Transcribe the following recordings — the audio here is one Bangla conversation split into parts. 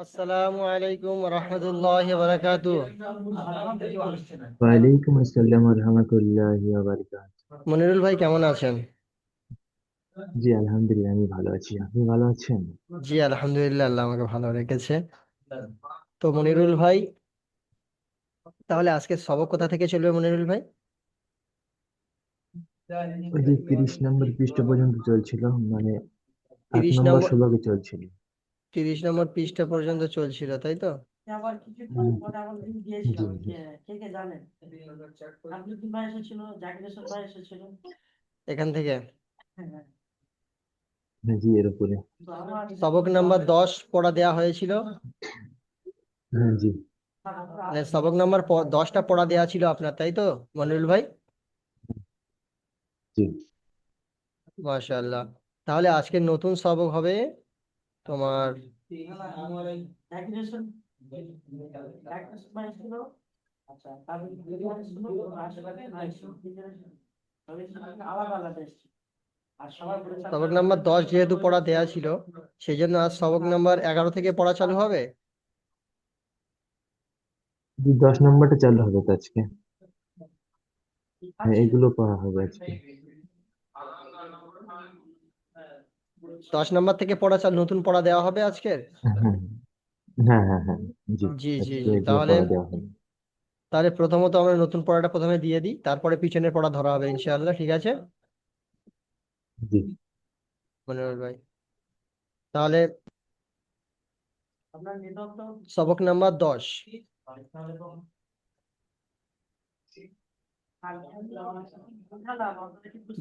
আসসালামু আলাইকুম রহমতুল্লাহ বারাকাতু। ওয়ালাইকুম আসসালাম রহমতুল্লাহি ওয়া বারাকাতুহু। মনিরুল ভাই কেমন আছেন? জি আলহামদুলিল্লাহ, আমি ভালো আছি। আপনি ভালো আছেন? জি আলহামদুলিল্লাহ, আল্লাহ আমাকে ভালো রেখেছে। তো মনিরুল ভাই, তাহলে আজকে সবক কোথা থেকে চলবে মনিরুল ভাই? ওই যে 30 নম্বর পৃষ্ঠা পর্যন্ত চলছিল, মানে আট তিরিশ নম্বর নম্বর সবাকে চলছিল। 30 নম্বর পৃষ্ঠা পর্যন্ত চলছিল, তাই তো? উম, জি জি। এখান থেকে জি এর উপরে। সবক নাম্বার 10 পড়া দেয়া হয়েছিল। হ্যাঁ জি। মানে সবক নাম্বার 10টা পড়া দেয়া ছিল আপনার, তাই তো মনিরুল ভাই? জি মাশাআল্লাহ। তাহলে আজকে নতুন সবক হবে তোমার সবক নাম্বার 10 যেহেতু পড়া দেয়া ছিল, সেই জন্য আজ সবক নাম্বার 11 থেকে পড়া চালু হবে। জি, 10 নম্বরটা চালু হবে তো আজকে। হ্যাঁ, এগুলো পড়া হবে আজকে। 10 নম্বর থেকে নতুন পড়া দেওয়া হবে আজকের। হ্যাঁ হ্যাঁ হ্যাঁ হ্যাঁ। জি, জি জি আজকে জি, এগুলো তাহলে পড়া দেওয়া হবে। তাহলে প্রথমত আমরা নতুন পড়াটা প্রথমে দিয়ে দিই, তারপরে পিছনের পড়া ধরা হবে ইনশাআল্লাহ, ঠিক আছে জি মনিরুল ভাই? তাহলে সবক নাম্বার 10,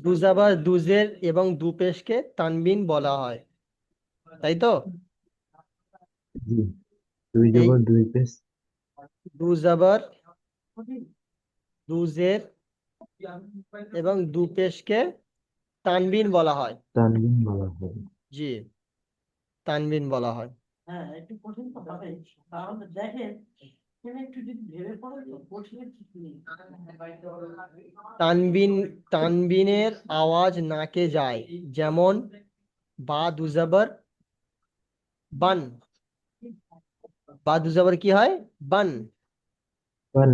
দুজাবার দুজের এবং দুপেশকে তানবিন বলা হয়, তাই তো? জি। দুই এই জবর দুই পেশ। দুজাবার দুজের এবং দুপেশকে তানবিন বলা হয়। তানবিন বলা হয়। জি, তানবিন বলা হয়। তানবিন তানবিনের আওয়াজ নাকে যায়, যেমন বা দুজাবার বান। বা দুজাবার কি হয়? বান। পান।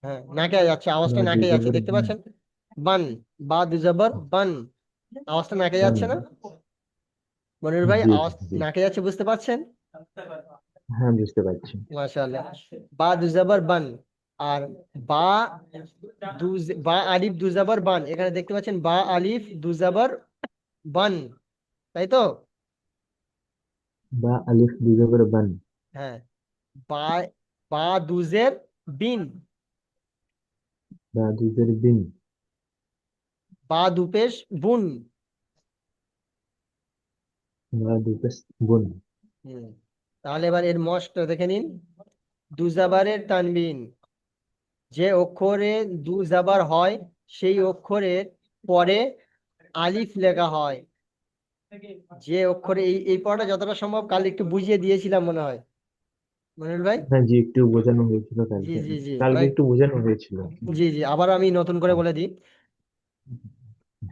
হ্যাঁ, নাকে যাচ্ছে, আওয়াজটা বা দুই নাকে যাচ্ছে, জবর দেখতে বুন। পাচ্ছেন? বান। বা দুজাবার বান, আওয়াজটা নাকে পান। যাচ্ছে না মনির ভাই? জি আওয়াজ জি। নাকে যাচ্ছে, বুঝতে পারছেন? হ্যাঁ, বুঝতে পারছি। মাশাআল্লাহ। বা দুজাবার বান। আর বা বা আলিফ দুজাবার বান, এখানে দেখতে পাচ্ছেন বা আলিফ দুজাবার বান, তাই তো? বা আলিফ দুই জবর বান। হ্যাঁ। বা বা দুজের বিন। বা দুই জবর বিন। বা দুপেশ বুন। বা দুই পেশ বুন। হুম। তাহলে এবার এর মশটা দেখে নিন। দুজাবারের তানবিন, যে অক্ষরে দুজাবার হয় সেই অক্ষরের পরে আলিফ লেখা হয়। যে অক্ষরে এই এই পড়াটা যতটা সম্ভব কাল একটু বুঝিয়ে দিয়েছিলাম মনে হয় মনির ভাই। হ্যাঁ জি, একটু বোঝানো হয়েছিল জি কালকে। জি জি, কালকে মানে একটু বোঝানো হয়েছিল। জি জি, আবার আমি নতুন করে বলে দিই।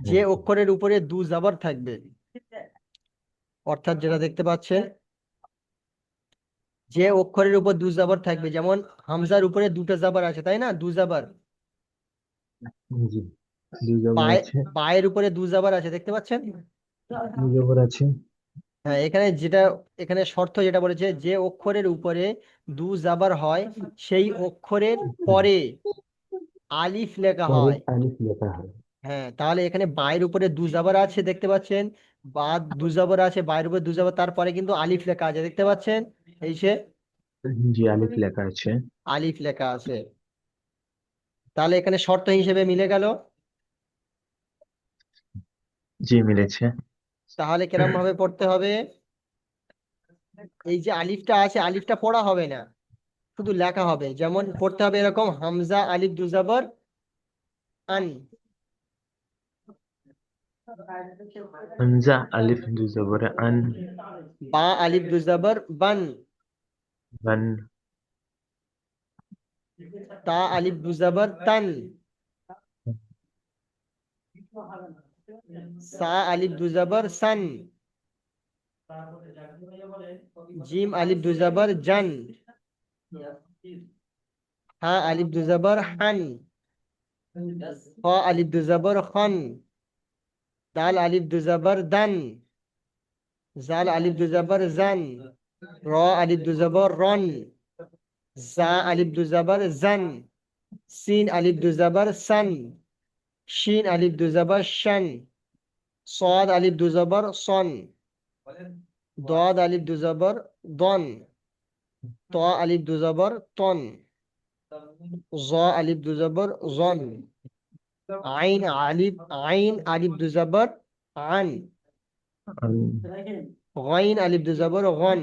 যে হ্যাঁ জি। অক্ষরের উপরে দু জাবার থাকবে, অর্থাৎ যেটা দেখতে পাচ্ছেন, যে অক্ষরের উপর দু জাবার থাকবে, যেমন হামজার উপরে দুটো জাবার আছে, তাই না? দু জাবার। জি, দুই জবর বায় আছে। বায়ের উপরে দু জাবার আছে, দেখতে পাচ্ছেন? দুই জবর আছে। হ্যাঁ, এখানে শর্ত যেটা বলেছে, যে অক্ষরের উপরে দু জাবার হয় সেই অক্ষরের হুম, পরে আলিফ লেখা পরে হয়। আলিফ লেখা হয়। হ্যাঁ, তাহলে এখানে বায়ের উপরে দু জাবার আছে, দেখতে পাচ্ছেন? বা দু জাবার আছে, বায়ের উপরে দু জাবার, তারপরে কিন্তু আলিফ লেখা আছে, দেখতে পাচ্ছেন? এই সে জি, আলিফ লেখা আছে। আলিফ লেখা আছে। তাহলে এখানে শর্ত হিসেবে মিলে গেল। জি, মিলেছে। তাহলে কিরম ভাবে পড়তে হবে? এই যে আলিফটা আছে, আলিফটা পড়া হবে না, শুধু লেখা হবে। যেমন পড়তে হবে এরকম: হামজা আলিফ দু জাবার আন। হামজা আলিফ দুই জবর আন। বা আলিফ দু জাবার বান। বান। তা আলিফ দু জাবার তান। সা আলিফ দু জাবার সান। জিম আলিফ দু জবর জান, হা আলিফ দু জবর হান, খ আলিফ দু জবর খন, দাল আলিফ দু জবর দান, জাল আলিফ দু জবর জান, র আলিফ দু জবর রন, জা আলিফ দু জবর জান, সিন আলিফ দু জবর সান, শিন আলিফ দু জবর শান, صاد আলিফ দু জবর সন, ضاد আলিফ দু জবর দন, ত আলিফ দু জবর তন, জ আলিফ দু জবর জন, আইন আলিফ দু জবর আন, গাইন আলিফ দু জবর গন,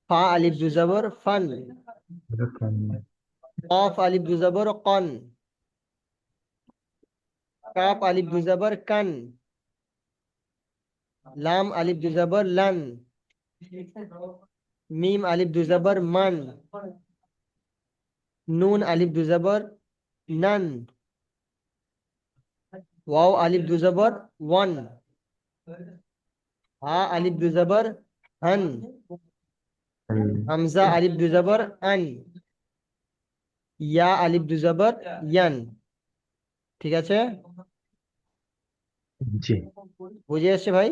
ফা আলিফ দু জবর ফান, কফ আলিফ দু জবর কন, কাপ আলিফ দু জবর কান, লাম আলিফ দু জবর লান, মিম আলিফ দু জবর মান, নুন আলিফ দু জবর নান, ওয়াও আলিফ দু জবর ওয়ান, হা আলিফ দু জবর হান, হামজা আলিফ দু জবর আন, ইয়া আলিফ দু জবর ইয়ান। ঠিক আছে, জি বুঝে আসছে ভাই?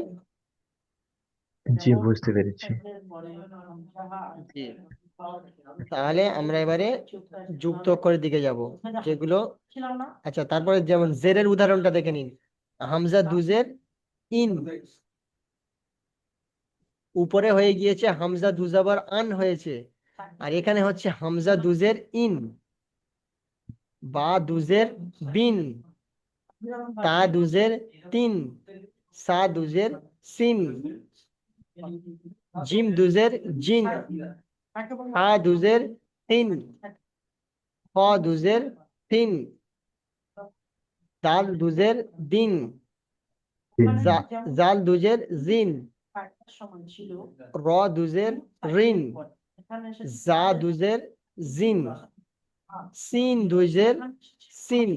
জি বুঝতে পেরেছি। তাহলে আমরা এবারে যুক্ত অক্ষরের দিকে যাব, যেগুলো আচ্ছা, তারপরে যেমন জেরের উদাহরণটা দেখে নিন। হামজা দুজের ইন, উপরে হয়ে গিয়েছে হামজা দুজাবার আন হয়েছে, আর এখানে হচ্ছে হামজা দুজের ইন, বা দুজের বিন, তা দুজের তিন, সা দুজের সিন, জিম দুজের জিন, হা দুজের তিন, খ দুজের তিন, দাল দুজের দিন, জাল দুজের জিন, র দুজের রিন, জা দুজের জিন, সিন দুজের সিন,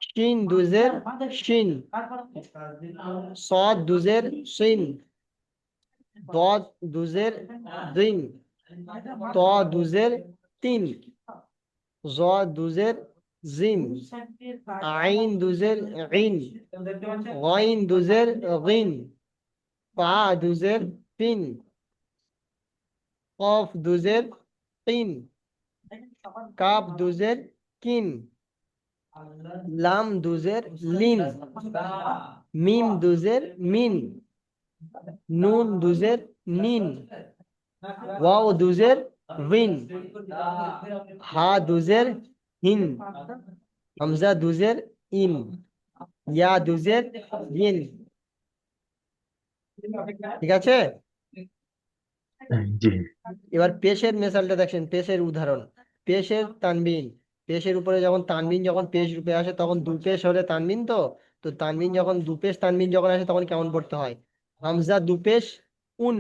শিন দুজের শিন, صاد দুজের সিন, ضاد দুজের দিন, ত দুজের তিন, জ দুজের জিন, আইন দুজের ইন, গাইন দুজের গিন, ফা দুজের তিন, কফ দুজের তিন, কাপ দুজের কিন, লাম দুজের লিন, মিম দুজের মিন, নুন দুজের নিন, ওয়াও দুজের উইন, হা দুজের হিন, হামজা দুজের ইন, ইয়া দুজের ইন। ঠিক আছে, জি এবার পেশের মেসালটা দেখেন, পেশের উদাহরণ। পেশের তানবিন, পেশের উপরে যখন তানবিন যখন পেশ রূপে আসে তখন দু পেশ হলে তানবিন, তো তো তানবিন যখন দু পেশ তানবিন যখন আসে তখন কেমন পড়তে হয়? হামজা দু পেশ উন,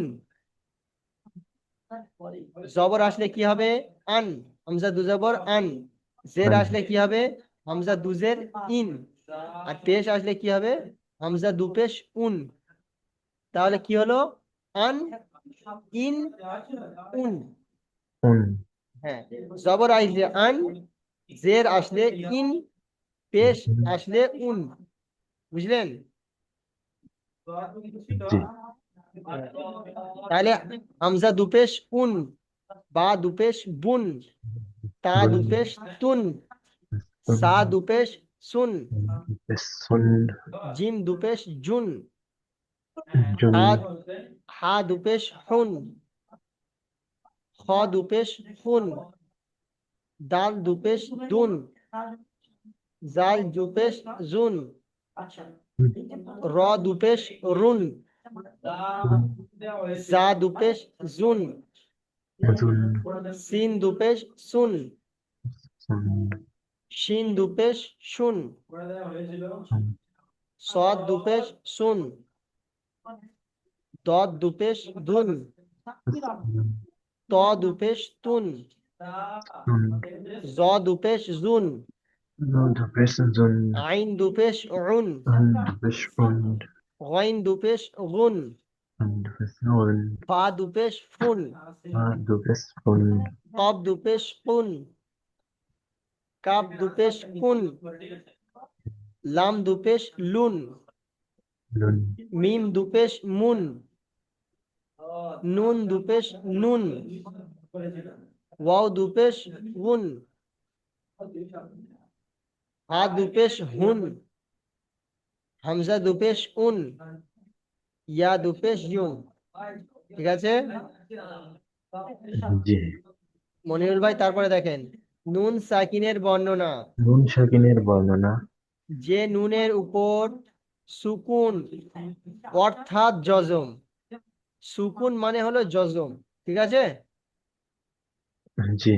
জবর আসলে কি হবে? আন, হামজা দু জবর আন। জের আসলে কি হবে? হামজা দু জের ইন। আর পেশ আসলে কি হবে? হামজা দু পেশ উন। তাহলে কি হলো? আন, ইন, উন। হ্যাঁ, জবর আসলে আন, জের আসলে ইন, পেশ আসলে উন। বুঝলেন? জি তাহলে হামজা দু পেশ উন, বা দু পেশ বুন, তা দু পেশ তুন, সা দু পেশ সুন, সুন জিম দু পেশ জুন, জুন হা দু পেশ হুন, খ দু পেশ ফুন, দাল দু পেশ দুন, জাল দু পেশ জুন, র দু পেশ রুন, জা দু পেশ জুন, জুন সিন দু পেশ সুন, সুন শিন দু পেশ শুন, সদ দু পেশ সুন, দদ দু পেশ দুন, ত দু পেশ তুন, জ দু পেশ জুন, জুন পেশ জুন আইন দু পেশ উন, পেশ উন গইন দু পেশ গুন, du bist nun, ফা দু পেশ ফুন, du bist nun, কফ দু পেশ কুন, কাপ দু পেশ কুন, লাম দু পেশ লুন, nun, মিম দু পেশ মুন, নুন দু পেশ নুন, ওয়াও দু পেশ উন, হা দু পেশ হুন, হামজা দু পেশ উন, ইয়া দু পেশ ইউন। ঠিক আছে জি। মনিরুল ভাই, তারপরে দেখেন নুন সাকিনের বর্ণনা। নুন সাকিনের বর্ণনা। যে নুনের উপর সুকুন অর্থাৎ জজম, সুকুন মানে হলো জজম, ঠিক আছে? জি।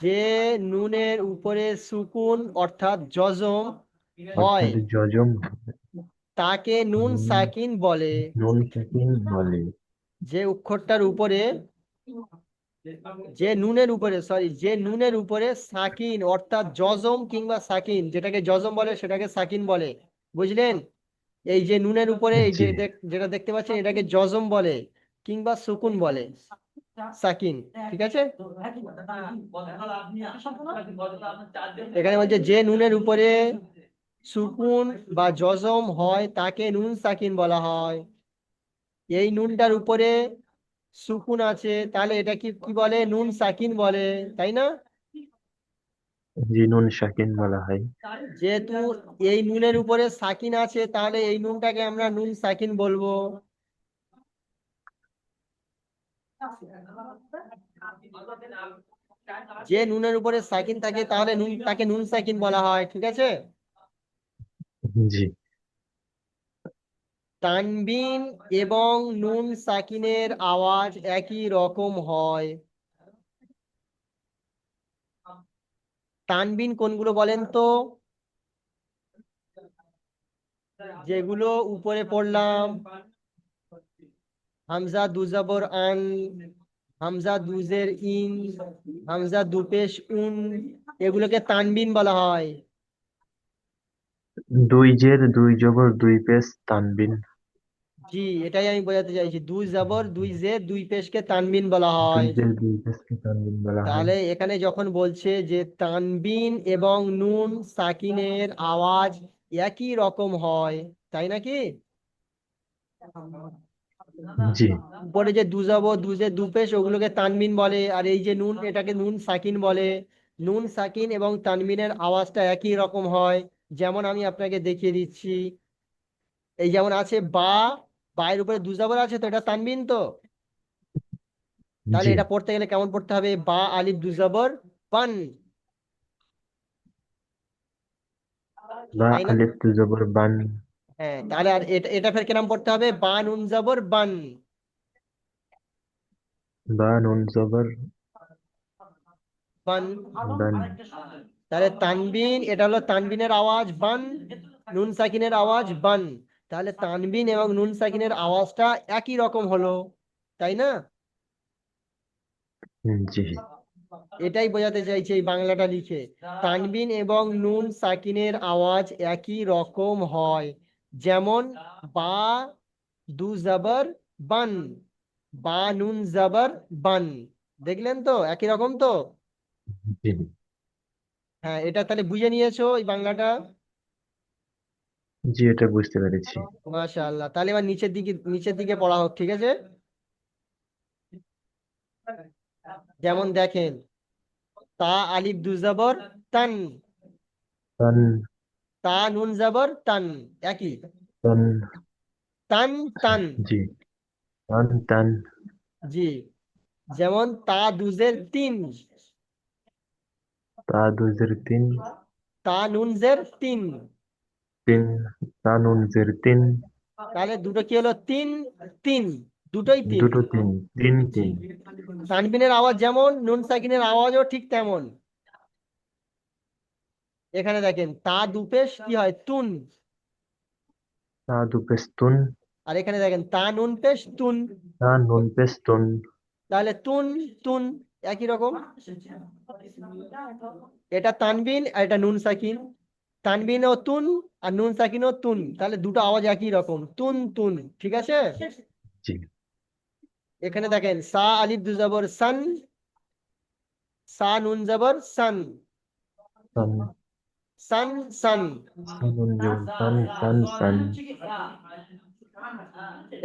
যে নুনের উপরে সুকুন অর্থাৎ জজম হয় অর্থাৎ যজম, তাকে নুন নুন, সাকিন বলে। নুন সাকিন বলে। যে অক্ষরটার উপরে, যে নুনের উপরে সাকিন অর্থাৎ জজম কিংবা সাকিন, যেটাকে জজম বলে সেটাকে সাকিন বলে, বুঝলেন? এই যে নুনের উপরে এই জি। যে যেটা দেখতে পাচ্ছেন এটাকে জজম বলে কিংবা সুকুন বলে, সাকিন, ঠিক আছে? এখানে বলছে যে নুনের উপরে সুকুন বা জজম হয় তাকে নুন সাকিন বলা হয়। এই নুনটার উপরে সুকুন আছে, তাহলে এটা কি কি বলে? নুন সাকিন বলে, তাই না? জি, নুন সাকিন বলা হয়। যেহেতু এই নুনের উপরে সাকিন আছে তাহলে এই নুনটাকে আমরা নুন সাকিন বলবো। যে নুনের উপরে সাকিন থাকে তাহলে নুন তাকে নুন সাকিন বলা হয়, ঠিক আছে? জি। তানবিন এবং নুন সাকিনের আওয়াজ একই রকম হয়। তানবিন কোনগুলো বলেন তো? যেগুলো উপরে পড়লাম, হামজা দুজাবর আন, হামজা দুজের ইন, হামজা দুপেশ উন, এগুলোকে তানবিন বলা হয়। দুই জের, দুই জবর, দুই পেশ, তানবিন। জি, এটাই আমি বোঝাতে চাইছি, দুই জাবর দুই জের দুই পেশকে তানবিন বলা দুই হয়। জের, দুই পেশকে তানবিন বলা হয়। তাহলে এখানে যখন বলছে যে তানবিন এবং নুন সাকিনের আওয়াজ একই রকম হয়, তাই নাকি? জি। উপরে যে দুজাবো দুজে দুপেশ ওগুলোকে তানবিন বলে, আর এই যে নুন এটাকে নুন সাকিন বলে। নুন সাকিন এবং তানবিনের আওয়াজটা একই রকম হয়। যেমন আমি আপনাকে দেখিয়ে দিচ্ছি, এই যেমন আছে বা, বায়ের উপরে দুজাবর আছে তো এটা তানবিন তো। তাহলে জি। এটা পড়তে গেলে কেমন পড়তে হবে? বা আলিফ দুজাবর পান, বা তাই না? আলিফ তু জবর বান। হ্যাঁ, তাহলে আর এটা এটা ফের কেমন পড়তে হবে? বা নুন জাবর বান, বা নুন জবর বান। বান। তাহলে তানবিন, এটা হলো তানবিনের আওয়াজ বান, নুন সাকিনের আওয়াজ বান। তাহলে তানবিন এবং নুন সাকিনের আওয়াজটা একই রকম হলো, তাই না? জি। এটাই বোঝাতে চাইছে এই বাংলাটা লিখে, তানবিন এবং নুন সাকিনের আওয়াজ একই রকম হয়। যেমন বা দু জাবার বান, বা নুন জাবার বান, দেখলেন তো একই রকম তো? জি। হ্যাঁ, এটা তাহলে বুঝে নিয়েছো এই বাংলাটা? জি, এটা বুঝতে পেরেছি। মাশাআল্লাহ, তাহলে এবার নিচের দিকে পড়া হোক, ঠিক আছে? যেমন দেখেন, তা আলিফ দু জাবর তান, তান, তা নুন জাবর তান, একই, তান। তান তান। জি। তান, তান। জি, যেমন তা দুজের তিন, তা দুজের তিন, তা নুন জের তিন। তিন। তা নুন জের তিন। তাহলে দুটো কি হলো? তিন তিন, দুটোই তিন। দুটো তিন, তিন জি, তিন। তানবিনের আওয়াজ যেমন নুন সাকিনের আওয়াজও ঠিক তেমন। এখানে দেখেন তা দুপেশ কি হয়? তুন। তা দু পেশ তুন। আর এখানে দেখেন তা নুন পেশ তুন। তা নুন পেশ তুন। তাহলে তুন তুন একই রকম। এটা তানবিন আর এটা নুন সাকিন। তানবিন ও তুন আর নুন সাকিন ও তুন, তাহলে দুটো আওয়াজ একই রকম, তুন তুন, ঠিক আছে। জি। এখানে দেখেন সা আলিফ দু জবর সান, সা নুন জবর সান, সান, সান সান। সানুন জুন, সান সান সান।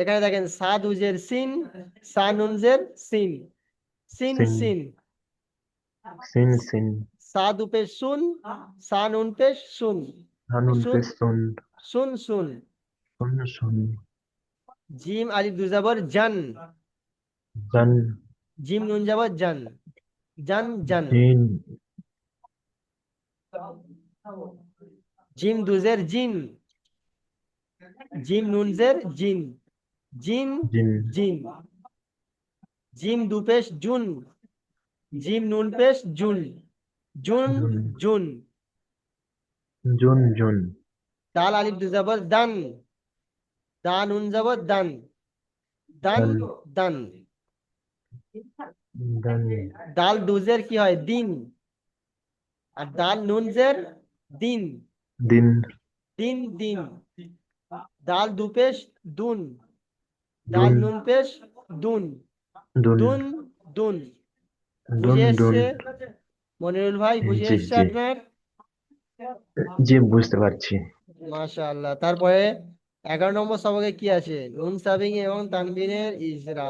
এখানে দেখেন সা দুজের সিন, সা নুন জের সিন, সিন সিন, সিন। সিন সিন। সা দু পেশ সুন, সা নুন পেশ সুন, সানুন সুন পেশ সুন, সুন সুন। সুন সুন। জিম আলিফ দু জবর জান, জান, জিম নুন জবর জান, জান জান। জিন, জিম দুজের জিন, জিম নুন জের জিন, জিন জিন, জিন। জিম দু পেশ জুন, জিম নুন পেশ June, June June, June. June June. দাল আলিফ দু জবর দান, দা নুন জবর দান, দান দান, দান। দান, দাল দুজের কি হয় দিন, আর দাল নুন জের দিন, দিন, দিন দিন। দাল দু পেশ দুন, দাল দুন, নুন পেশ দুন, দুন, দুন দুন। দুন বুঝে দুন। এসছে মনিরুল ভাই, বুঝে জি এসছে জি, আপনার? জি বুঝতে পারছি। মাশাআল্লাহ। তারপরে 11 নম্বর সবকে কি আছে, নুন সাবিং এবং তানবিনের ইজরা।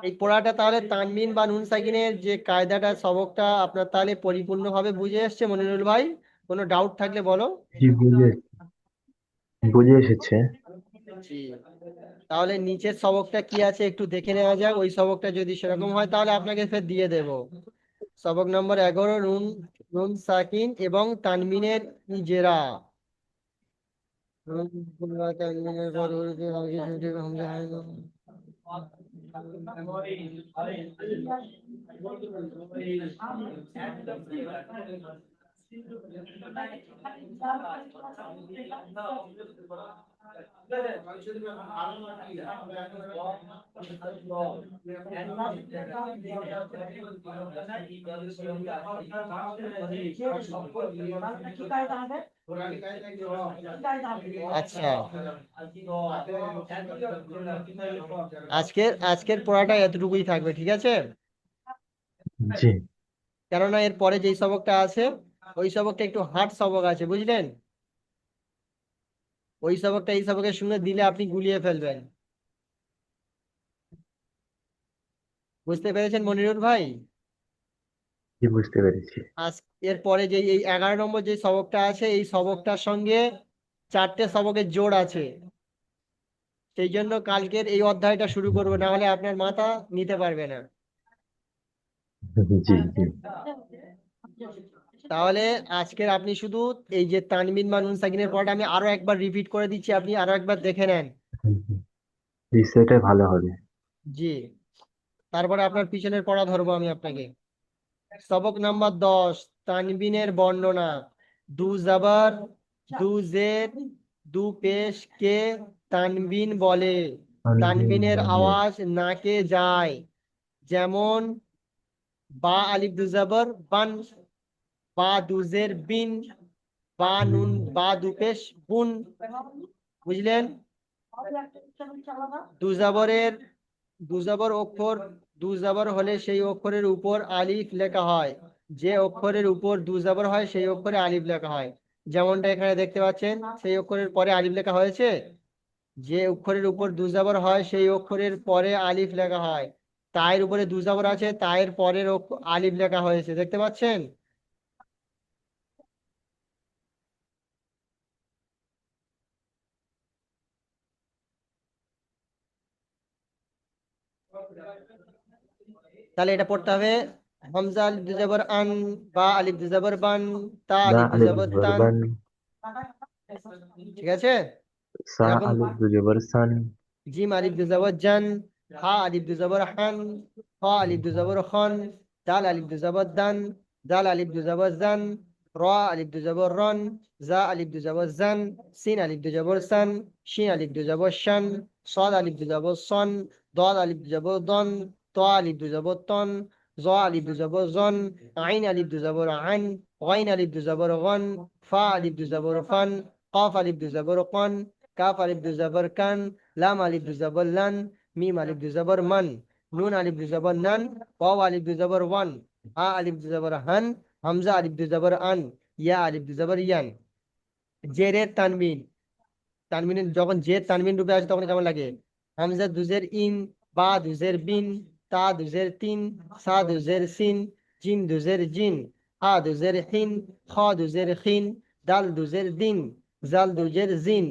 এই পড়াটা তাহলে তানবিন বা নুন সাকিনের যে কায়দাটা সবকটা আপনার তাহলে পরিপূর্ণভাবে বুঝে এসছে মনিরুল ভাই? কোনো ডাউট থাকলে বলো। জি বুঝে, বুঝে এসেছে। জি। তাহলে নিচের সবকটা কি আছে একটু দেখে নেওয়া যাক, ওই সবকটা যদি সেরকম হয় তাহলে আপনাকে ফের দিয়ে দেব। সবক নম্বর 11, নুন, নুন সাকিন এবং তানবিনের ইজরা। তানবিনের পর উর্দু হালকি ছুটি হামজা হয় না। আচ্ছা, আজকের আজকের পড়াটা এতটুকুই থাকবে, ঠিক আছে। জি। কেননা এর পরে যেই সবকটা আছে ওই সবকটা একটু হার্ড সবক আছে, বুঝলেন। ওই সবকটা এই সবকের সঙ্গে দিলে আপনি গুলিয়ে ফেলবেন। বুঝতে পেরেছেন মনিরুল ভাই? জি বুঝতে পেরেছি। আজ এর পরে যে এই 11 নম্বর যে সবকটা আছে এই সবকটার সঙ্গে 4টে সবকের জোড় আছে, সেই জন্য কালকের এই অধ্যায়টা শুরু করবো, না হলে আপনার মাথা নিতে পারবে না। জি জি। তাহলে আজকের আপনি শুধু এই যে তানবিন বা নুন সাকিনের পড়াটা আমি আরো একবার রিপিট করে দিচ্ছি, আপনি আরো একবার দেখে নেন। বিষয়টা ভালো হবে। জি। তারপরে আপনার পিছনের পড়া ধরবো আমি আপনাকে। সবক নাম্বার 10, তানবিনের বর্ণনা। দু জাবার, দু জের, দু পেশ কে তানবিন বলে। তানভীর তানবিনের বলে। আওয়াজ নাকে যায়, যেমন বা আলিফ দু জাবার বান, বা দু জের বিন, বা নুন, বা দু পেশ বুন। বুঝলেন? দু জাবরের, দু জাবর অক্ষর, দু জাবর হলে সেই অক্ষরের উপর আলিফ লেখা হয়, যে অক্ষরের উপর দু জাবর হয় সেই অক্ষরে আলিফ লেখা হয়। যেমনটা এখানে দেখতে পাচ্ছেন, সেই অক্ষরের পরে আলিফ লেখা হয়েছে। যে অক্ষরের উপর দু জাবর হয় সেই অক্ষরের পরে আলিফ লেখা হয়। তায়ের উপরে দু জাবর আছে, তায়ের পরের আলিফ লেখা হয়েছে, দেখতে পাচ্ছেন? তাহলে এটা পড়তে হবে, হামজা আলিফ দু জাবর আন, বা আলিফ দু জাবর বান, তা বা আলিফ দু আলিফ জাবর তান। জবরবান। ঠিক আছে। সা এখন আলিফ জবরসান। জিম আলিফ দু জাবর জান, হা আলিফ দু জাবর হান, হ আলিফ দু জাবর খন, দাল আলিফ দু জাবর দান, জাল আলিফ দু জবর জান, র আলিফ দু জবর রন, জা আলিফ দু জবর জান, সিন আলিফ দু জবর সান, শিন আলিফ দু জবর শান, صاد আলিফ দু জবর সন, ضاد আলিফ দু জবর দন, ত আলিফ দু জবর তন, জ আলিফ দু জবর জন, আইন আলিফ দু জবর আন, গাইন আলিফ দু জবর গন, ফা আলিফ দু জবর ফান, قاف আলিফ দু জবর কন, কাফ আলিফ দু জবর কান, লাম আলিফ দু জবর লান, মিম আলিফ দু জবর মান, নুন আলিফ দু জবর নান, ওয়াও আলিফ দু জবর ওয়ান, হা আলিফ দু জবর হান, হামজা আলিফ দু জবর আন, ইয়া আলিফ দু জবর ইয়ান। জেরের তানবিন, তানবিনের যখন জের তানবিন রূপে আসে তখন কেমন লাগে? হামজা দুজের ইন, বা দুজের বিন, তা দুজের তিন, সা দুজের সিন, জিম দুজের জিন, হা দুজের হিন, খ দুজের খিন, দাল দুজের দিন, জাল দুজের জিন,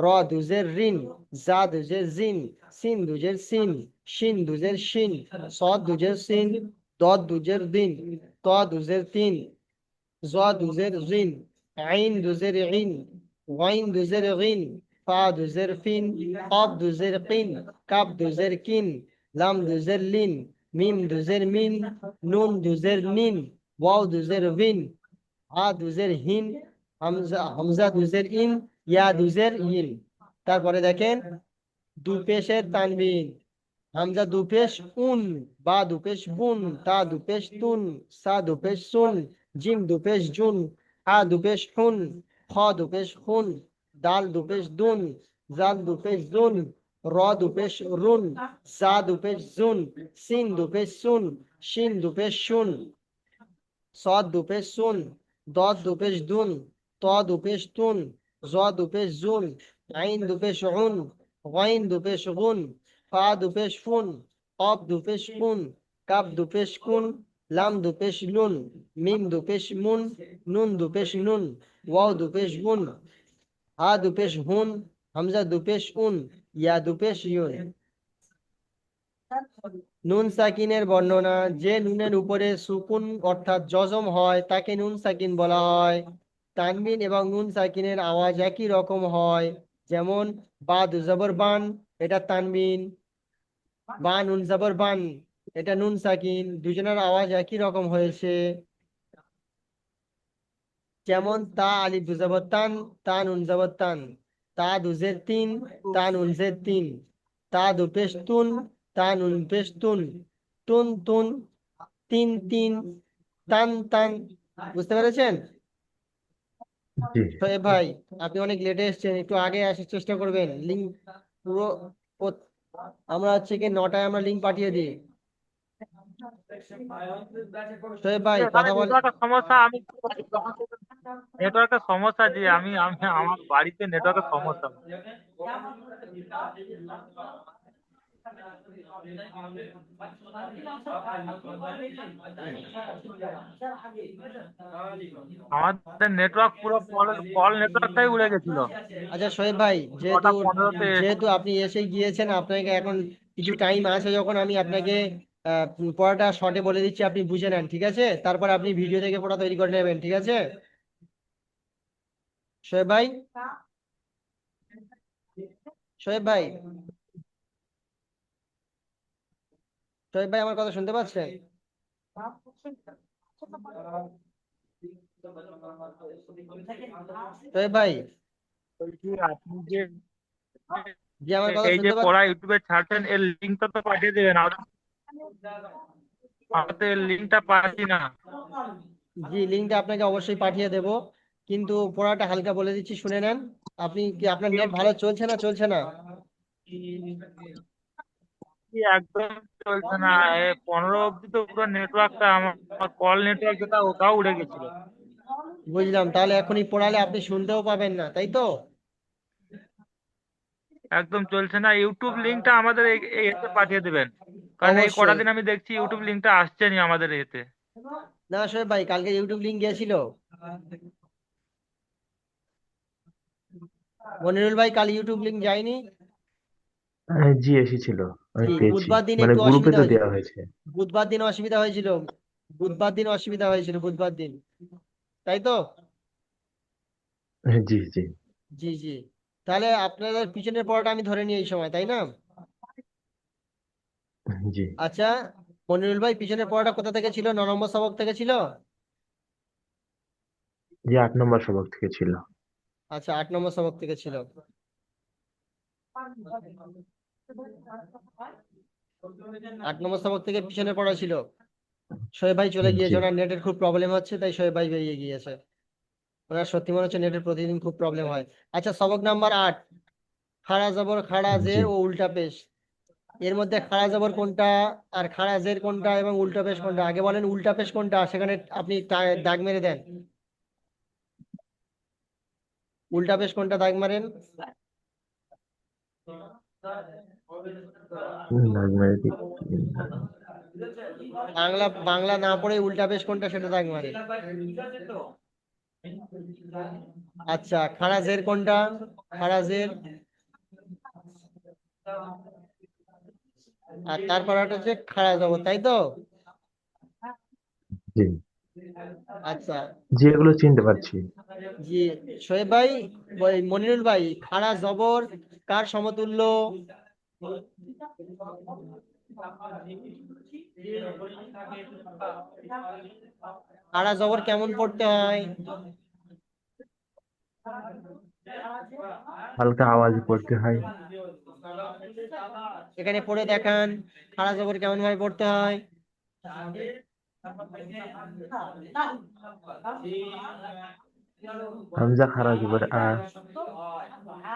র দুজের রিন, জা দুজের জিন, সিন দুজের সিন, শিন দুজের শিন, সদ দুজের সিন, দদ দুজের দিন, ত দুজের তিন, জ দুজের জিন, আইন দুজের ইন, ওয়াইন দুজের গিন, ফা দুজের ফিন, কফ দুজের কিন, কাপ দুজের কিন, লাম দুজের লিন, মিম দুজের মিন, নুন দুজের নিন, ওয়াও দুজের বিন, হা দুজের হিন, হামজা হামজা দুজের ইন, ইয়া দুজের ইন। তারপরে দেখেন দু পেশের তানবিন। হামজা দুপেশ উন, বা দুপেশ বুন, তা দুপেশ তুন, সা দুপেশ সুন, জিম দুপেশ জুন, হা দুপেশ হুন, খ দুপেশ হুন, দাল দুপেশ দুন, জাল দুপেশ জুন, র দুপেশ রুন, জা দুপেশ জুন, সিন দুপেশ সুন, শিন দুপেশ শুন, صاد দুপেশ সুন, দদ দুপেশ দুন, ত দুপেশ তুন, জ দুপেশ জুন, আইন দুপেশ উন, গাইন দুপেশ গুন, ফা দুপেশ ফুন, কফ দুপেশ কুন, কাপ দুপেশ কুন, লাম দুপেশ লুন, মিম দুপেশ মুন, নুন দুপেশ নুন, ওয়াও দুপেশ গুন, হা দুপেশ হুন, হামজা দুপেশ উন, ইয়া দুপেশ ইউন। নুন সাকিনের বর্ণনা। যে নুনের উপরে সুকুন অর্থাৎ জজম হয় তাকে নুন সাকিন বলা হয়। তানবিন এবং নুন সাকিনের আওয়াজ একই রকম হয়। যেমন বা দু জবর বান, এটা তানবিন, বা নুন জবর বান, এটা নুন সাকিন, দুজনের আওয়াজ একই রকম হয়েছে। যেমন তা আলিফ দু জবর তান, তা নুন জবর তান, তা দুজের তিন, তা নুন জের তিন, তা দু পেশ তুন, তা নুন পেশ তুন, তুন তুন, তিন তিন, টান টান। বুঝতে পেরেছেন? জি। শোয়েব ভাই, আপনি অনেক লেটে এসেছেন, একটু আগে আসার চেষ্টা করবেন। লিঙ্ক পুরো আমরা হচ্ছে কি 9টায় আমরা লিঙ্ক পাঠিয়ে দিই। শোয়েব ভাই এখানে কথা বল। নেটওয়ার্কের সমস্যা। আমি নেটওয়ার্কের সমস্যা জি, আমি আমি আমার বাড়িতে নেটওয়ার্কের সমস্যা। আমাদের নেটওয়ার্ক পুরো কল নেটওয়ার্কটাই উড়ে গেছিল। আচ্ছা শোয়েব ভাই, যেহেতু 9:15-তে যেহেতু আপনি এসে গিয়েছেন, আপনাকে এখন কিছু টাইম আছে, যখন আমি আপনাকে পড়াটা শর্টে বলে দিচ্ছি, আপনি বুঝে নেন, ঠিক আছে? তারপর আপনি ভিডিও থেকে পড়া তৈরি করে নেবেন, ঠিক আছে শোয়েব ভাই? শোয়েব ভাই, শোয়েব ভাই আমার কথা শুনতে পাচ্ছেন? শোয়েব ভাই, বলছি, আপনি যে জি আমার কথা এই যে শুনতে পাচ্ছেন? পড়া ইউটিউবে ছাড়ছেন, এর লিঙ্কটা তো পাঠিয়ে দেবেন। আমাদের লিঙ্কটা পাচ্ছি না। জি লিঙ্কটা আপনাকে অবশ্যই পাঠিয়ে দেব, কিন্তু পড়াটা হালকা বলে দিচ্ছি, শুনে নেন। আপনি কি, আপনার নেট ভালো চলছে না চলছে না? কি একদম চলছে না। 15 অব্দি তো পুরো নেটওয়ার্কটা, আমার কল নেটওয়ার্ক যেটা ওটাও উড়ে গেছিল। বুঝলাম, তাহলে এখনই পড়ালে আপনি শুনতেও পাবেন না, তাই তো? একদম চলছে না। ইউটিউব লিঙ্কটা আমাদের এতে পাঠিয়ে দেবেন, কারণ এই কটা অবশ্যই। দিন আমি দেখছি ইউটিউব লিঙ্কটা আসছে না আমাদের এতে। না শোয়েব ভাই, কালকে ইউটিউব লিংক গিয়েছিল। মনিরুল ভাই, কাল ইউটিউব লিংক যায়নি। জি এসেছিল, আমি জি পেয়েছি। বুধবার দিন মানে একটু গ্রুপে অসুবিধা তো হয়েছিল। দেওয়া হয়েছে। বুধবার দিন অসুবিধা হয়েছিল। বুধবার দিন অসুবিধা হয়েছিল, বুধবার দিন, তাই তো? জি জি জি জি। তাহলে আপনাদের পিছনের পড়াটা আমি ধরে নিই এই সময়, তাই না? জি। আচ্ছা মনিরুল ভাই, পিছনের পড়াটা কোথা থেকে ছিল? 9 নম্বর সবক থেকে ছিল? যে 8 নম্বর সবক থেকে ছিল। আচ্ছা, 8 নম্বর সবক থেকে ছিল। আট নম্বর সবক থেকে পিছনে পড়া ছিল। শোয়েব ভাই চলে গিয়েছে, জি ওনার নেটের খুব প্রবলেম হচ্ছে, তাই শোয়েব ভাই বেরিয়ে গিয়েছে। ওনার সত্যি মনে হচ্ছে নেটের প্রতিদিন খুব প্রবলেম হয়। আচ্ছা, সবক নাম্বার 8, খাড়া জবর খাড়া জি জের ও উল্টা পেশ। এর মধ্যে খাড়া জবর কোনটা আর খাড়া জের কোনটা এবং উল্টা পেশ কোনটা? আগে বলেন উল্টা পেশ কোনটা, সেখানে আপনি দাগ মেরে দেন। উল্টা পেশ কোনটা, দাগ মারেন। নাজমারি দিক- বাংলা বাংলা না পড়ে উল্টা পেশ কোনটা সেটা দাগ মারেন। আচ্ছা, খাড়া জের কোনটা? খাড়া জের। আর তারপর একটা হচ্ছে খাড়া জবর, তাই তো? জি আচ্ছা, জি এগুলো চিনতে পারছি। জি। শোয়েব ভাই, মনিরুল ভাই, খাড়া জবর কার সমতুল্য? খাড়া জবর কেমন পড়তে হয়? হালকা আওয়াজে পড়তে হয়। এখানে পড়ে দেখান, খাড়া জবর কেমন ভাবে পড়তে হয়। হামজা খারা জবর আ।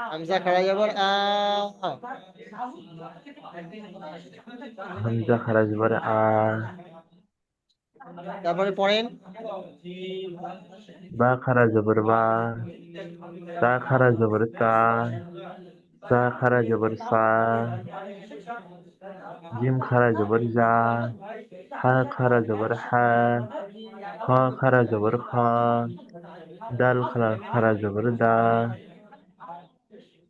হামজা খাড়া জবর আ। হামজা খারা জবর আ। তারপরে পড়েন। বা খারা জবর বা। তা খারা জবর তা। সা খারা জবর সা। জিম খারা জবর জা। হা খারা জবর হা। খ খারা জবর খ। দাল খারা খারা জবর দা।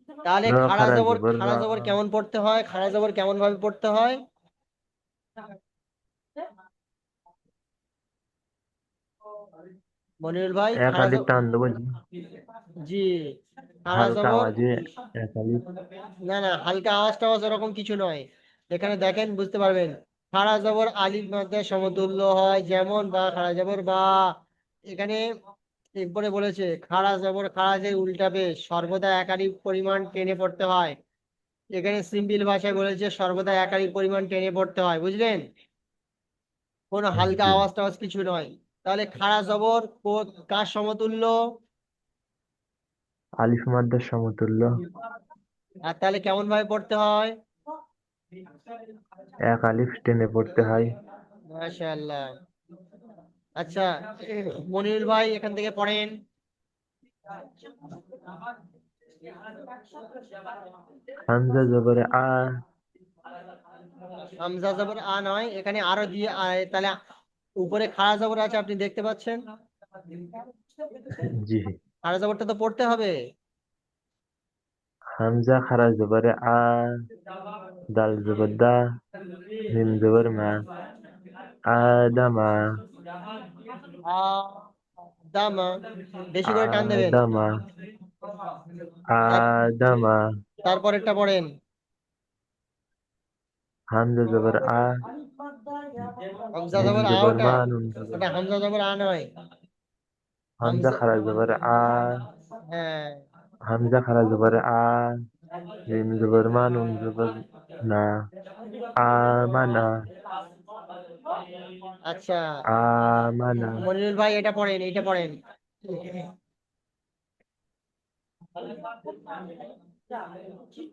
তাহলে র খাড়া খারা জবর, জবর র। খাড়া জবর কেমন পড়তে হয়, খাড়া জবর কেমন ভাবে পড়তে হয়? মনিরুল ভাই, এক খাড়া আলিফ জবর। টান দেবো জি। জি। খাড়া হালকা জবর। আওয়াজে এক আলিফ। না না, হালকা আওয়াজ টাওয়াজ ওরকম কিছু নয়। এখানে দেখেন, বুঝতে পারবেন। খাড়া জবর আলিফ মাদ্দা সমতুল্য হয়, যেমন বা খাড়া জবর বা। এখানে একবারে বলেছে খাড়া জবর খাড়া যে উল্টা পেশ সর্বদা একাধিক পরিমাণ টেনে পড়তে হয়। এখানে সিম্পল ভাষায় বলেছে সর্বদা একাধিক পরিমাণ টেনে পড়তে হয়, বুঝলেন? কোনো হালকা জি আওয়াজ টাওয়াজ কিছু নয়। তাহলে খাড়া জবর কার সমতুল্য? আলিফ মাদ্দার সমতুল্য। আর তাহলে কেমন ভাবে পড়তে হয়? এক আলিফ টেনে পড়তে হয়। মাশাআল্লাহ। আচ্ছা, মনিরুল ভাই এখান থেকে পড়েন। হামজা জবর আ। হামজা জবর আ নয়, এখানে আরো দিয়ে তাহলে উপরে খাড়া জবর আছে, আপনি দেখতে পাচ্ছেন। জি খাড়া জবরটা তো পড়তে হবে। হামজা খারা জবর আ। দাল জবর দা। মিম জবর মা। আদামা। আ দামা, বেশি করে টান দেবেন। আদামা। তার- আদামা। তারপরেরটা পড়েন। হামজা জবর আ। হামজা মিম জবর আ জবর ওটা। মা নুন জবর ওটা হামজা জবর আ নয়। হামজা হামজা। খারা জবর আ। হ্যাঁ। হামজা খারা জবর আ। মিম জবর মা নুন জবর না। আমানা। আচ্ছা, আমানা। মনিরুল ভাই এটা পড়েন, এটা পড়েন।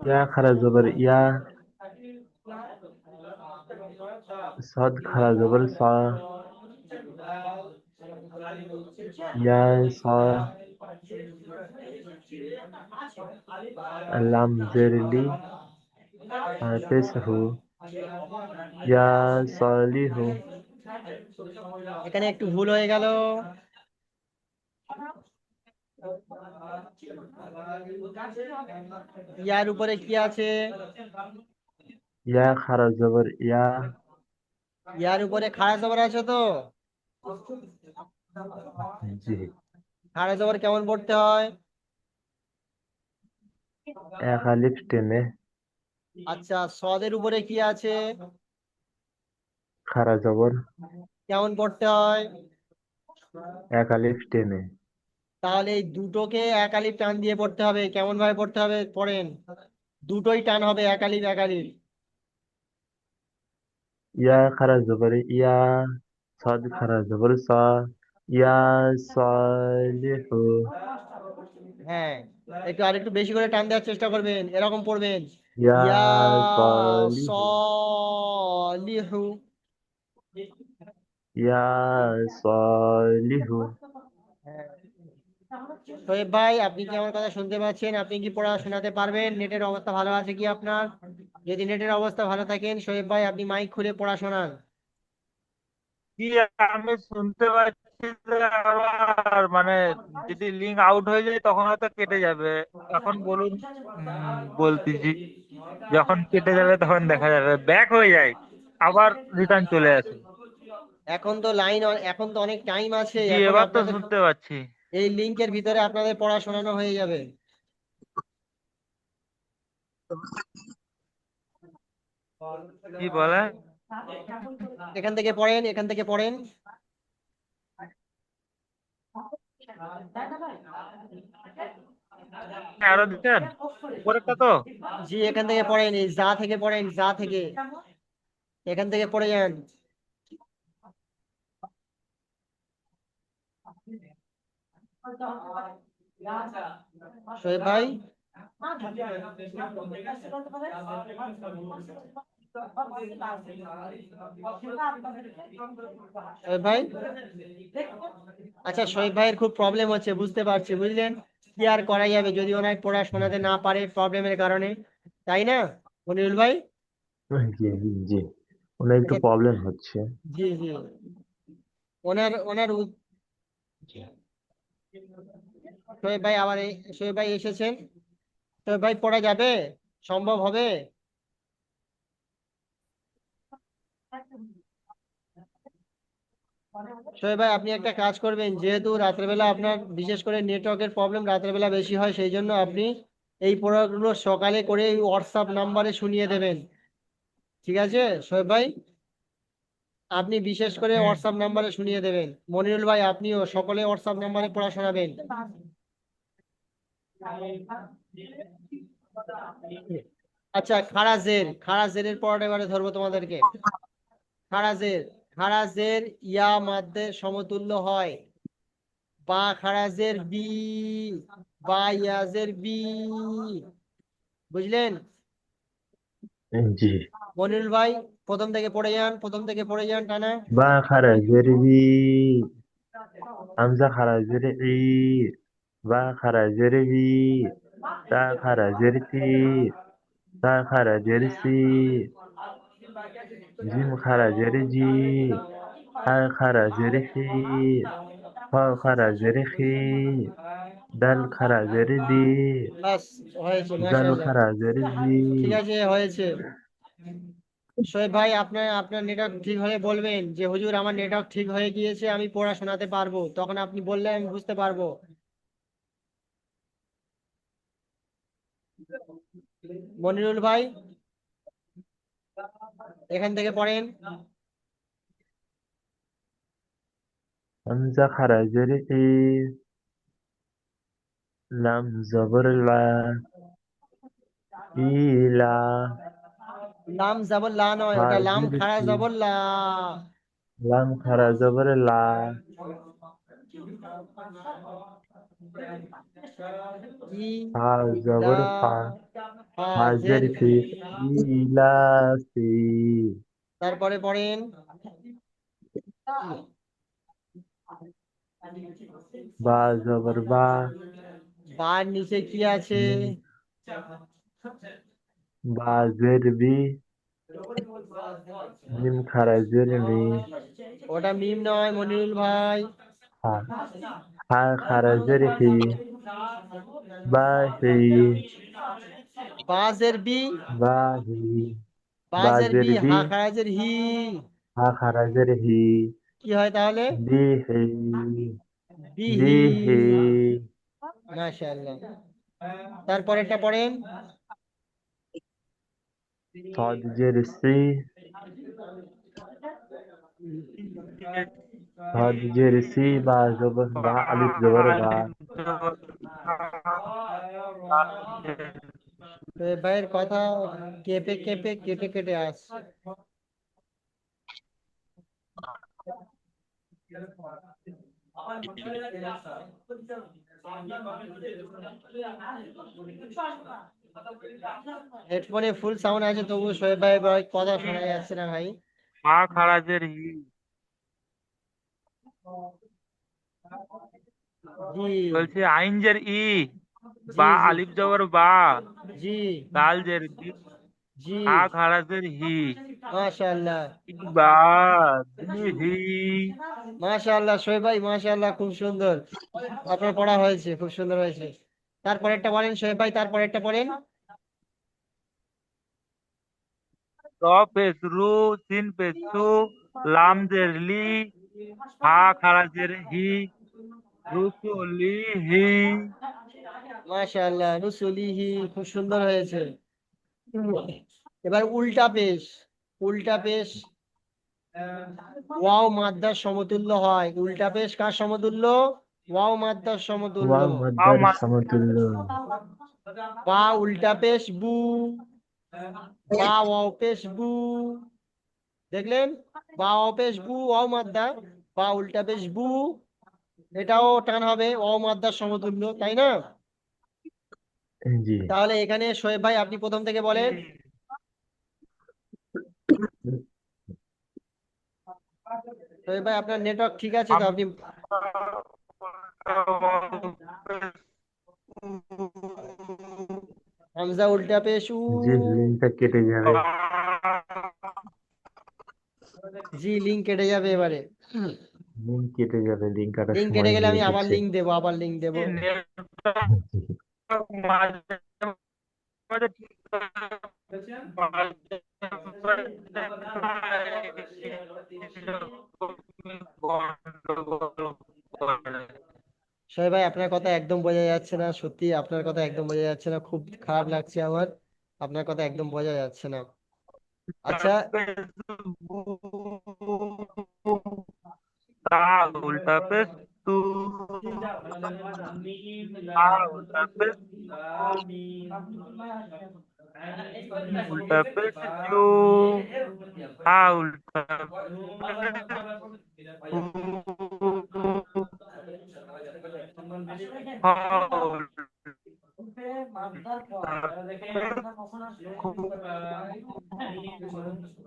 ইয়া খারা জবর ইয়া। সদ খারা জবর সা। ইয়া সা। লাম জেরলি। পেশহু। ইয়া সালিহু। এখানে একটু ভুল হয়ে গেল। ইয়ার উপরে কি আছে? ইয়া খারা জবর ইয়া। ইয়ার উপরে খাড়া জবর আছে তো? জি খাড়া জবর কেমন পড়তে হয়? এক আলিফ টেনে। আচ্ছা, সদের উপরে কি আছে? খারা জবর। কেমন পড়তে হয়? এক আলিফ টেনে। তাহলে এই দুটোকে এক আলিফ টান দিয়ে পড়তে হবে। কেমন ভাবে পড়তে হবে পড়েন। দুটোই টান হবে, এক আলিফ এক আলিফ। ইয়া খারা জবর ইয়া, সাদ খারা জবর সা, ইয়া সালিহু। হ্যাঁ, একটু আরেকটু বেশি করে টান দেওয়ার চেষ্টা করবেন, এরকম পড়বেন। ইয়া ইয়া সালিহু, সলিহু। ইয়া সালিহু। হ্যাঁ। শোয়েব ভাই, আপনি কি আমার কথা শুনতে পাচ্ছেন? আপনি কি পড়া শোনাতে পারবেন? নেটের অবস্থা ভালো আছে কি আপনার? যদি নেটের অবস্থা ভালো থাকেন শোয়েব ভাই, আপনি মাইক খুলে পড়া শোনান। কি, আমি শুনতে পাচ্ছি যে আবার মানে যদি লিঙ্ক আউট হয়ে যায় তখন হয়তো কেটে যাবে। এখন বলুন। বলতেছি, যখন কেটে যাবে তখন দেখা যাবে ব্যাক হয়ে যায়, আবার রিটার্ন চলে আসে। এখন তো এখন তো অনেক টাইম আছে, জি, এখন এবার তো আপনাদের শুনতে পাচ্ছি। এই লিংকের ভিতরে আপনাদের পড়া শোনানো হয়ে যাবে। কি বলে? এখান থেকে পড়েন, এখান থেকে পড়েন। আরো দিচ্ছেন উপরেরটা তো? জি, এখান থেকে পড়েন, এই যা থেকে পড়েন, যা থেকে, এখান থেকে পড়ে যান। শোয়েব ভাই, শোয়েব ভাই। আচ্ছা, শোয়েব ভাইয়ের খুব প্রবলেম হচ্ছে, বুঝতে পারছি, বুঝলেন। কি আর করা যাবে যদি ওনার পড়া শোনাতে না পারে প্রবলেমের কারণে, তাই না মনিরুল ভাই? জি জি জি, ওনার একটু আচ্ছা, প্রবলেম হচ্ছে। জি জি, ওনার ওনার শোয়েব ভাই আবার শোয়েব ভাই এসেছেন। শোয়েব ভাই, পড়া যাবে? সম্ভব হবে? শোয়েব ভাই, আপনি একটা কাজ করবেন, যেহেতু রাত্রেবেলা আপনার বিশেষ করে নেটওয়ার্কের প্রবলেম রাত্রেবেলা বেশি হয়, সেই জন্য আপনি এই পড়াগুলো সকালে করে হোয়াটসঅ্যাপ নাম্বারে শুনিয়ে দেবেন। ঠিক আছে শোয়েব ভাই, আপনি বিশেষ করে হুম। হোয়াটসঅ্যাপ নাম্বারে শুনিয়ে দেবেন। মনিরুল ভাই, আপনিও সকলে হোয়াটসঅ্যাপ নাম্বারে পড়া শোনাবেন। আচ্ছা, খারাজের খারাজের পড়াটা এবারে ধরবো তোমাদেরকে। খারাজের, খারাজের ইয়া মাদ্দে সমতুল্য হয় বা খারাজের বি, বা ইয়াজের বি, বুঝলেন? জি। মনিরুল ভাই, প্রথম থেকে পড়ে যান, প্রথম থেকে পড়ে যান টানা। বা খারা জেরবি, হামজা খারা জেরবি, বা খারা জেরবি, তা খারা জেরতি, তা খারা জেরসি, জিম খারা জেরজি, হা খারা জেরহি, খ খারা জেরখি, দাল খারা জেরদি, বাস, হয়েছে, জাল মাশাআল্লাহ। খারা জেরজি। ঠিক আছে, হয়েছে। শোয়েব ভাই, আপনার আপনার নেটওয়ার্ক ঠিক হলে বলবেন যে হুজুর আমার নেটওয়ার্ক ঠিক হয়ে গিয়েছে, আমি পড়া শোনাতে পারবো, তখন আপনি বললে আমি বুঝতে পারবো। মনিরুল ভাই, এখান থেকে পড়েন। হামজা খারা জেরহি, লাম জবর লা, ইলা, লাম জবর লা নয়, হা ওটা লাম খাড়া জেরসি, জবর লা। লাম খারা জবর লা, ই, হা লা, জবর ফা, হাজের হাজের ফি। ফি, ইলাফি। তারপরে পড়েন। বা জবর বা, বার নিচে কি আছে? মিম, বা জের বি, মিম খারা জের মি, ওটা মিম নয় মনিরুল ভাই। হা, হা খারা জের হি, বা হি, বাজের বি, বা হি, বা বাজের জের বি, বি, হা খারাজের হি। হা খারা জের হি, কি হয় তাহলে? বি হি, বি বিহি। হি। মাশাআল্লাহ। তারপরেরটা পড়েন। صاد জের সি, صاد জের সি, বা জবর বা, আলিফ জবর বা, জবর লা, দাল জের শোয়েব ভাইয়ের কথা কেঁপে কেঁপে কেটে কেটে আসছে। হেডফোনে ফুল সাউন্ড আছে তবু শোয়েব ভাই কথা শোনা যাচ্ছে না ভাই। হা খারাজের হি, জি বলছি আইন জের ই, জি বা জি আলিফ জবর বা, জি দাল জের দি, জি হা খারাজের হি, মাশাআল্লাহ ইবাদ হি। মাশাআল্লাহ শোয়েব ভাই মাশাআল্লাহ, খুব সুন্দর আপনার পড়া হয়েছে, খুব সুন্দর হয়েছে। তারপরেরটা বলেন শোয়েব ভাই, তারপরেরটা বলেন। র পেশ রু, সিন পেশ সু, লাম জের লি, হা খারাজের হি, রুসুলি হি। মাশাআল্লাহ রুসুলিহি, খুব সুন্দর হয়েছে। এবার উল্টা পেশ, উল্টা পেশ ওয়াও মাদ্দার সমতুল্য হয়। উল্টা পেশ কার সমতুল্য? ওয়াও মাদ্দার সমতুল্য। ওয়াও আও মাদ্দার সমতুল্য। বা উল্টা পেশ বু, বা ওয়াও পেশ বু, দেখলেন? বা ওয়াও পেশ বু, ওয়াও মাদ্দা, বা উল্টা পেশ বু, এটাও টান হবে, ওয়াও মাদ্দার সমতুল্য, তাই না? জি। তাহলে এখানে শোয়েব ভাই আপনি প্রথম থেকে বলেন। শোয়েব ভাই আপনার নেটওয়ার্ক ঠিক আছে তো? আপনি হামজা উল্টা পেশ উ, জি, লিঙ্কটা কেটে যাবে। জি লিঙ্ক কেটে যাবে এবারে। লিঙ্ক কেটে যাবে, লিঙ্ক কাটার লিঙ্ক কেটে সময় গেলে হয়ে আমি আবার এসেছে। লিঙ্ক দেবো, আবার লিঙ্ক দেবো। মাঝে মাঝে ঠিক মাঝে গন্ডগোল করে। শোয়েব ভাই আপনার কথা একদম বোঝা যাচ্ছে না, সত্যি আপনার কথা একদম বোঝা যাচ্ছে না, খুব খারাপ লাগছে আমার, আপনার কথা একদম বোঝা যাচ্ছে না। আচ্ছা তা উল্টা পেশ তু, তা উল্টা পেশ উল্টা পেশ জু, হা উল্টা পেশ হু, হা উল্টা পেশ খু।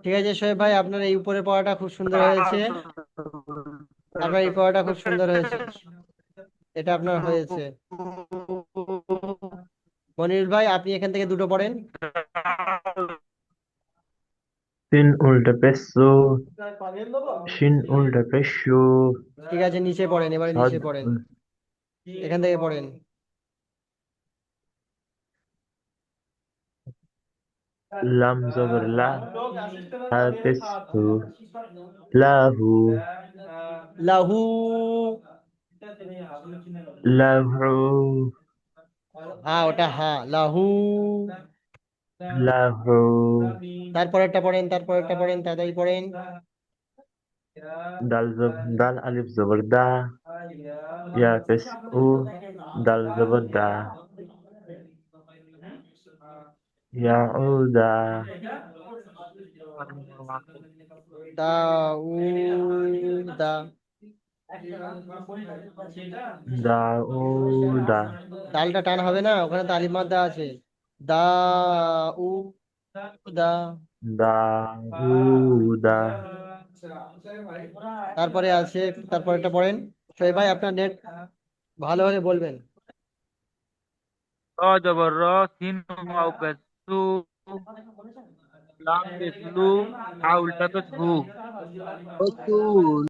ঠিক আছে শোয়েব ভাই, আপনার এই উপরের পড়াটা খুব সুন্দর হয়েছে, আপনার এই পড়াটা খুব সুন্দর হয়েছে, এটা আপনার হয়েছে। মনির ভাই আপনি এখান থেকে দুটো পড়েন। সিন উল্টা পেশো, শিন উল্টা পেশো, ঠিক আছে নিচে পড়েন, এবারে সাদ নিচে পড়েন, এখান থেকে পড়েন। লাম জবর লা, হা পেশো, লাহু, লাহু, লাহু, হ্যাঁ ওটা হ্যাঁ, লাহু। লাহু। তারপরেরটা পড়েন, তারপরেরটা পড়েন, তাড়াতাড়ি পড়েন। দাল আলিফ জবর দা, ইয়া পেশ উ, দাল জবর দা, ইয়াউদা, দাউদা, দাউদা, দালটা টান হবে না, ওখানে তো আলিফ মাদ্দা আছে। দাউদা। দাউদা। তারপরে আছে, তারপরেরটা পড়েন। শোয়েব ভাই আপনার নেট ভালো হলে বলবেন। র জবর র, সিন ওয়াও পেশ সু, লাম পেশ লু, হা উল্টা পেশ হু, রসুল।